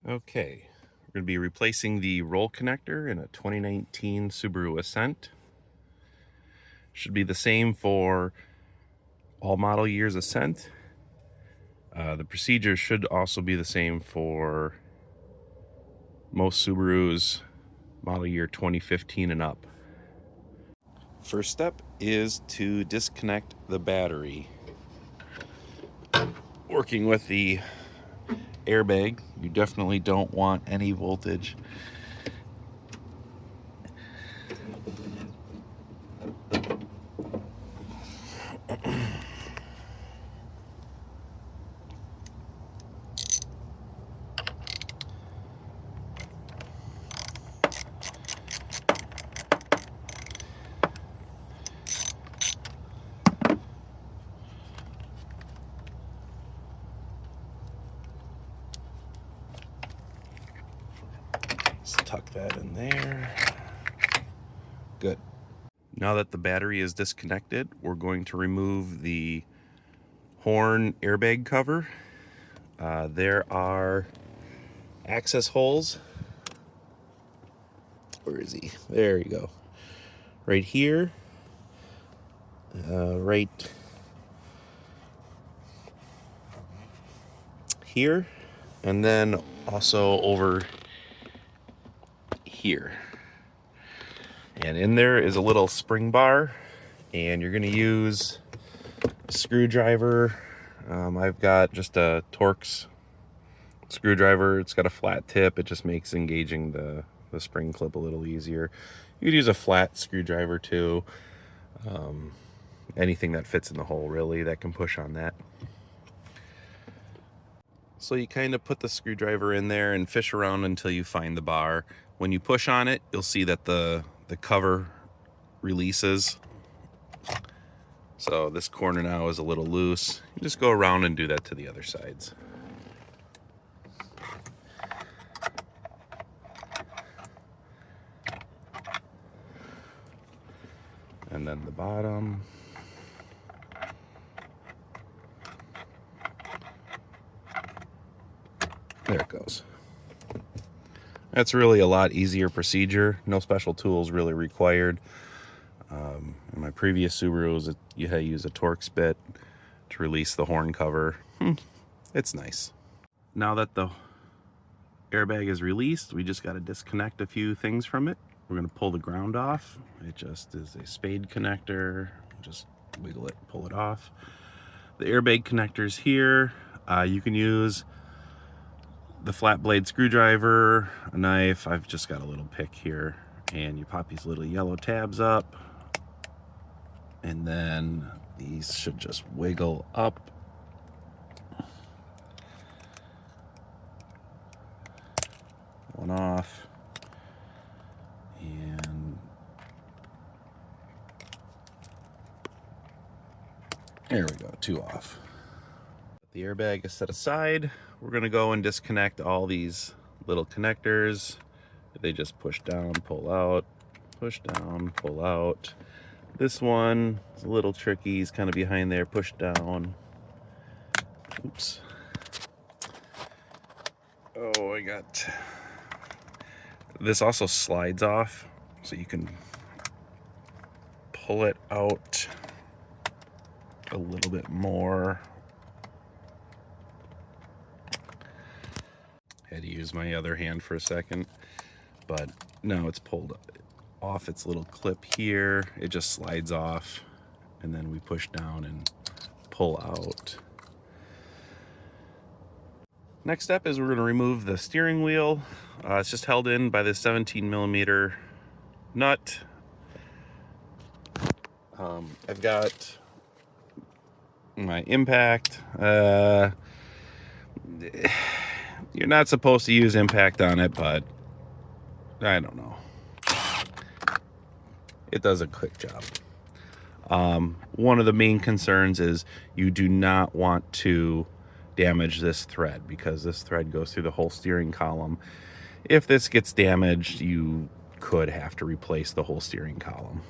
Okay, we're going to be replacing the roll connector in a 2019 Subaru Ascent. Should be the same for all model years Ascent. The procedure should also be the same for most Subarus model year 2015 and up. First step is to disconnect the battery. Working with the airbag, you definitely don't want any voltage. Just tuck that in there. Good. Now that the battery is disconnected, we're going to remove the horn airbag cover. There are access holes. Where is he? There you go. Right here. Right here. And then also over here. And in there is a little spring bar. And you're going to use a screwdriver. I've got just a Torx screwdriver. It's got a flat tip. It just makes engaging the spring clip a little easier. You could use a flat screwdriver too. Anything that fits in the hole, really, that can push on that. So you kind of put the screwdriver in there and fish around until you find the bar. When you push on it, you'll see that the cover releases. So this corner now is a little loose. You just go around and do that to the other sides. And then the bottom. There it goes. That's really a lot easier procedure. No special tools really required. In my previous Subarus, you had to use a Torx bit to release the horn cover. It's nice. Now that the airbag is released, we just got to disconnect a few things from it. We're going to pull the ground off. It just is a spade connector. Just wiggle it, pull it off. The airbag connector's here. You can use the flat blade screwdriver, a knife. I've just got a little pick here, and you pop these little yellow tabs up, and then these should just wiggle up. One off, and there we go, two off. The airbag is set aside. We're gonna go and disconnect all these little connectors. They just push down, pull out, push down, pull out. This one is a little tricky. He's kind of behind there, push down. Oops. Oh, I got... This also slides off, so you can pull it out a little bit more. Had to use my other hand for a second, but now it's pulled off its little clip here. It just slides off, and then we push down and pull out. Next step is we're going to remove the steering wheel. It's just held in by this 17mm nut. I've got my impact. You're not supposed to use impact on it, but I don't know. It does a quick job. One of the main concerns is you do not want to damage this thread, because this thread goes through the whole steering column. If this gets damaged, you could have to replace the whole steering column.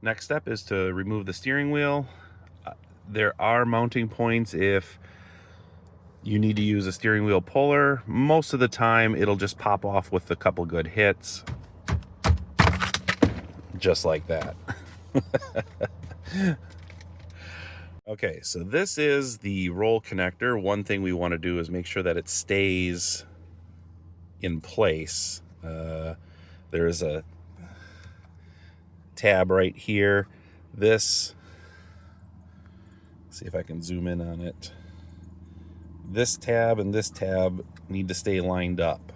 Next step is to remove the steering wheel. There are mounting points if You need to use a steering wheel puller. Most of the time, it'll just pop off with a couple good hits. Just like that. Okay, so this is the roll connector. One thing we want to do is make sure that it stays in place. There is a tab right here. This, see if I can zoom in on it. This tab and this tab need to stay lined up.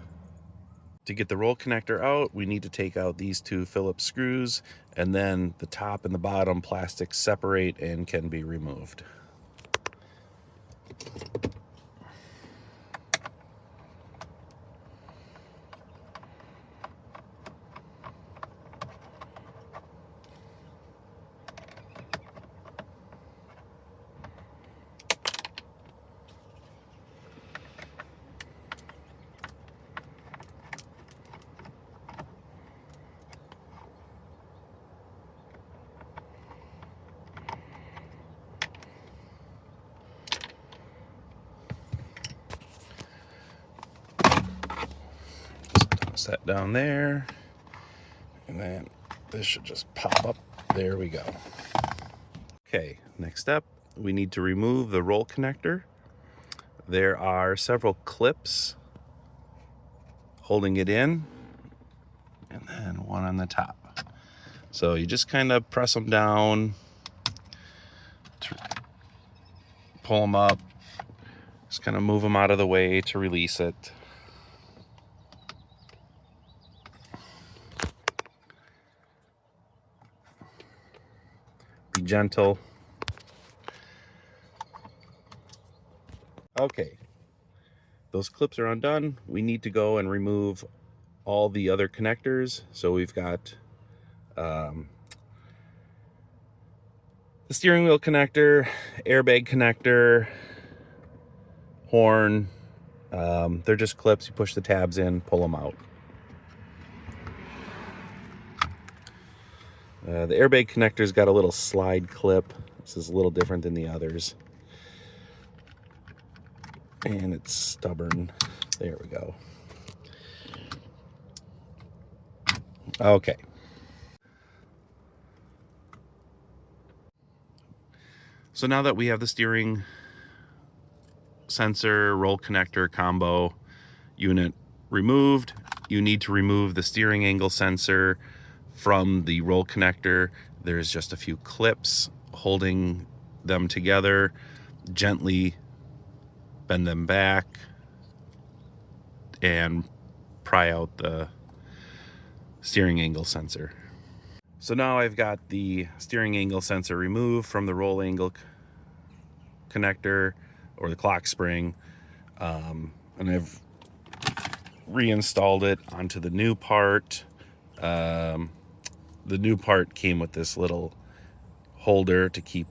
To get the roll connector out, we need to take out these two Phillips screws, and then the top and the bottom plastics separate and can be removed. Set down there, and then this should just pop up. There we go. Okay, next step, we need to remove the roll connector. There are several clips holding it in, and then one on the top. So you just kind of press them down, pull them up, just kind of move them out of the way to release it. Be gentle. Okay, those clips are undone. We need to go and remove all the other connectors. So we've got the steering wheel connector, airbag connector, horn. They're just clips. You push the tabs in, pull them out. The airbag connector's got a little slide clip. This is a little different than the others. And it's stubborn. There we go. Okay. So now that we have the steering sensor, roll connector combo unit removed, you need to remove the steering angle sensor from the roll connector. There's just a few clips holding them together. Gently bend them back and pry out the steering angle sensor. So now I've got the steering angle sensor removed from the roll angle connector or the clock spring, and I've reinstalled it onto the new part. The new part came with this little holder to keep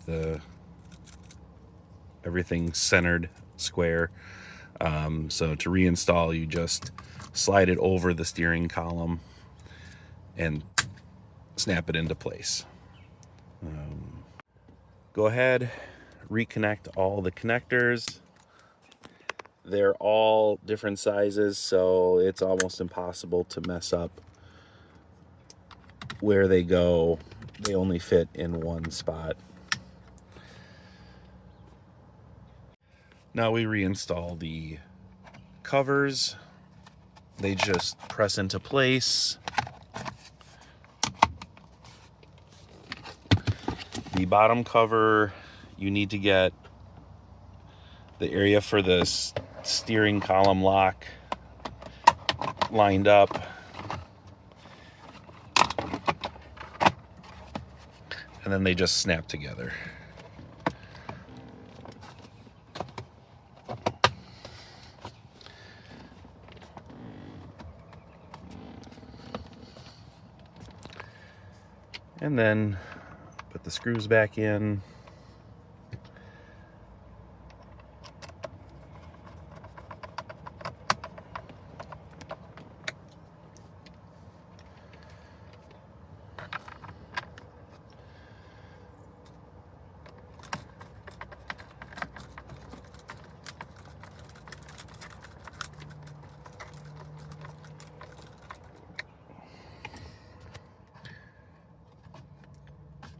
everything centered square. So to reinstall, you just slide it over the steering column and snap it into place. Go ahead, reconnect all the connectors. They're all different sizes, so it's almost impossible to mess up where they go. They only fit in one spot. Now we reinstall the covers. They just press into place. The bottom cover, you need to get the area for the steering column lock lined up. And then they just snap together. And then put the screws back in.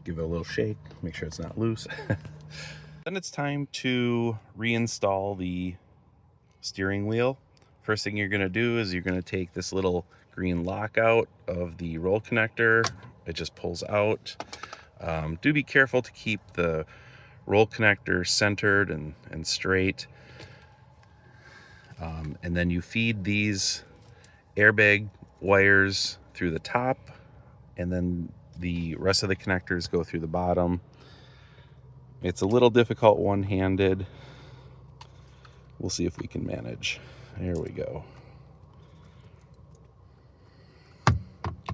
give it a little shake, make sure it's not loose. Then it's time to reinstall the steering wheel. First thing you're going to do is you're going to take this little green lock out of the roll connector. It just pulls out. Do be careful to keep the roll connector centered and straight. And then you feed these airbag wires through the top, and then the rest of the connectors go through the bottom. It's a little difficult one-handed. We'll see if we can manage. There we go.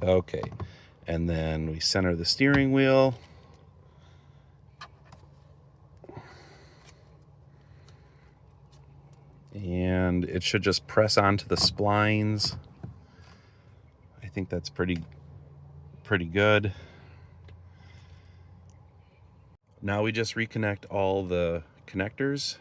Okay, and then we center the steering wheel. And it should just press onto the splines. I think that's pretty good. Now we just reconnect all the connectors.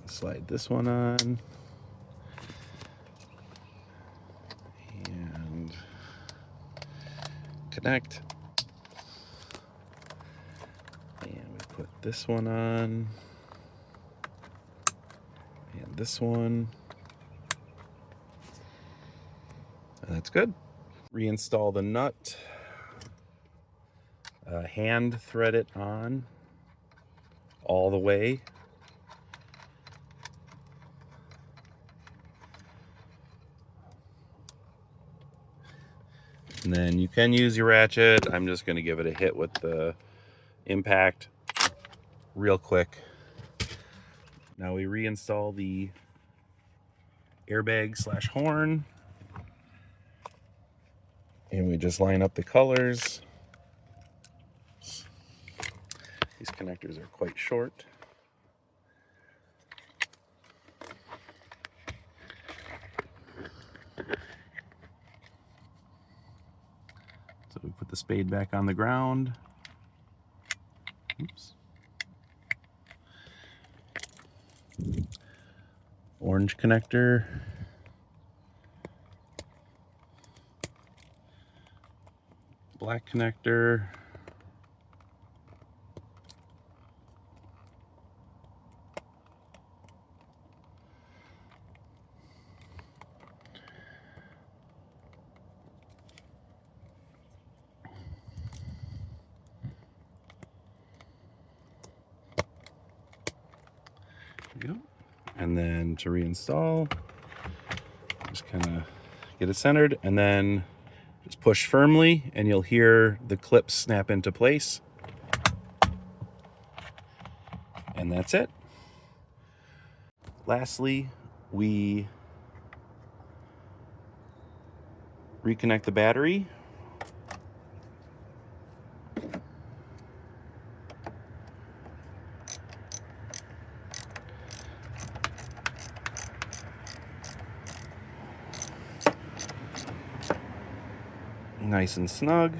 Slide this one on. And connect. And we put this one on. And this one. And that's good. Reinstall the nut. Hand thread it on all the way. And then you can use your ratchet. I'm just going to give it a hit with the impact real quick. Now we reinstall the airbag / horn. And we just line up the colors. These connectors are quite short. So we put the spade back on the ground. Oops. Orange connector. Black connector. There we go. And then to reinstall, just kind of get it centered, and then just push firmly and you'll hear the clips snap into place. And that's it. Lastly, we reconnect the battery. Nice and snug.